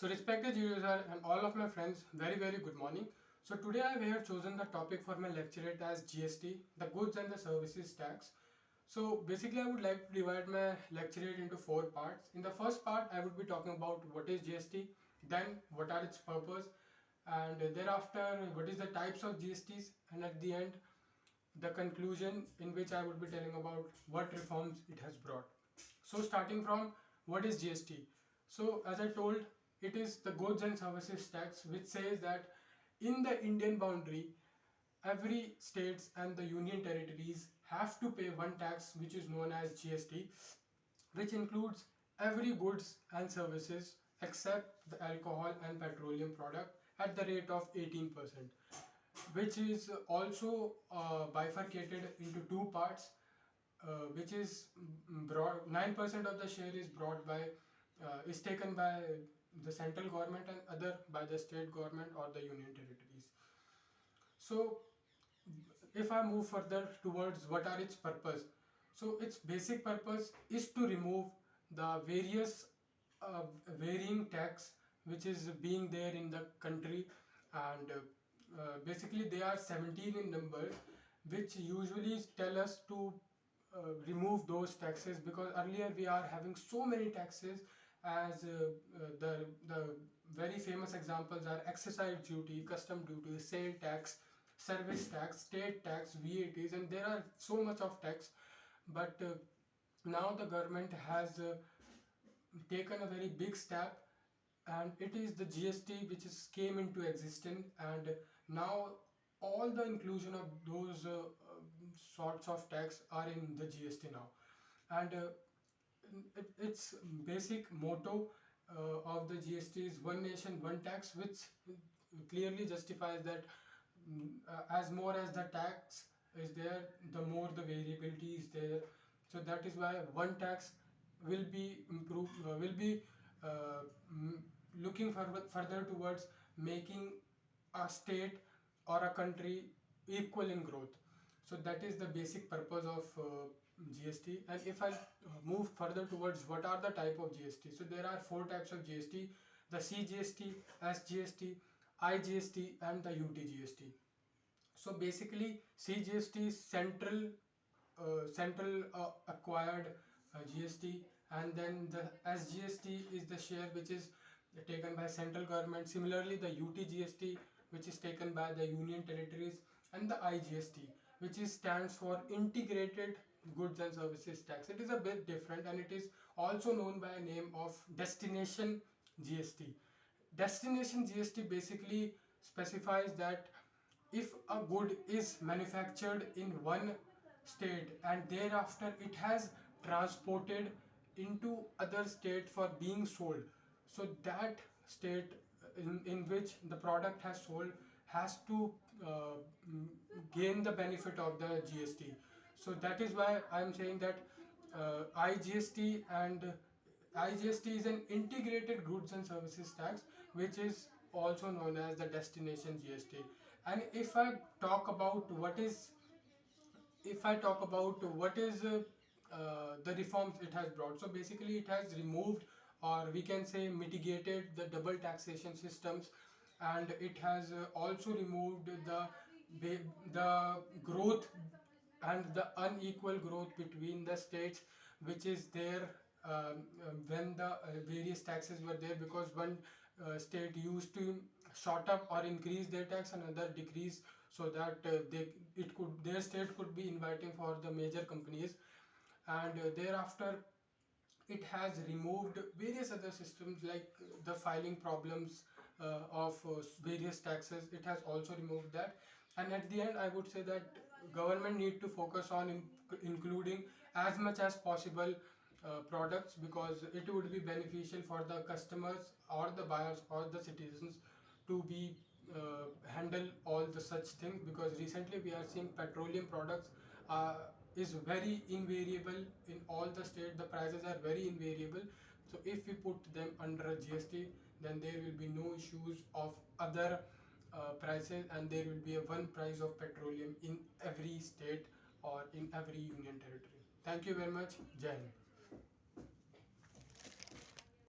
So respected user and all of my friends, very good morning. So today I have chosen the topic for my lecturate as GST, the goods and the services tax. So basically I would like to divide my lecturate into four parts. In the first part I would be talking about what is GST, then what are its purpose, and thereafter what is the types of GSTs, and at the end the conclusion in which I would be telling about what reforms it has brought. So starting from what is GST? So as I told, it is the goods and services tax, which says that in the Indian boundary, every states and the union territories have to pay one tax which is known as GST, which includes every goods and services except the alcohol and petroleum product at the rate of 18%, which is also bifurcated into two parts, which is brought 9% of the share is brought by is taken by the central government and other by the state government or the union territories. So if I move further towards what are its purpose, so its basic purpose is to remove the various varying tax which is being there in the country, and basically they are 17 in number, which usually tell us to remove those taxes, because earlier we are having so many taxes, as the very famous examples are excise duty, custom duty, sale tax, service tax, state tax, VATs, and there are so much of tax. But now the government has taken a very big step, and it is the GST which is came into existence, and now all the inclusion of those sorts of tax are in the GST now. And its basic motto of the GST is one nation one tax, which clearly justifies that as more as the tax is there, the more the variability is there. So that is why one tax will be improved, will be looking further towards making a state or a country equal in growth. So that is the basic purpose of GST. And if I move further towards what are the type of GST, so there are four types of GST: the CGST, SGST, IGST, and the UTGST. So basically, CGST is central acquired GST, and then the SGST is the share which is taken by central government. Similarly, the UTGST, which is taken by the union territories, and the IGST, which is stands for Integrated Goods and Services Tax. It is a bit different, and it is also known by a name of Destination GST. Destination GST basically specifies that if a good is manufactured in one state and thereafter it has transported into other state for being sold, so that state in which the product has sold has to gain the benefit of the GST. So that is why I am saying that IGST and IGST is an integrated goods and services tax, which is also known as the destination GST. And if I talk about what is the reforms it has brought, so basically it has removed, or we can say mitigated, the double taxation systems, and it has also removed the growth and the unequal growth between the states, which is there when the various taxes were there, because one state used to short up or increase their tax, another decrease, so that their state could be inviting for the major companies. And thereafter it has removed various other systems like the filing problems of various taxes. It has also removed that, and at the end I would say that government need to focus on including as much as possible products, because it would be beneficial for the customers or the buyers or the citizens to be handle all the such things, because recently we are seeing petroleum products is very invariable in all the state. The prices are very invariable, so if we put them under a GST, then there will be no issues of other prices, and there will be a one price of petroleum in every state or in every union territory. Thank you very much. Jai Hind.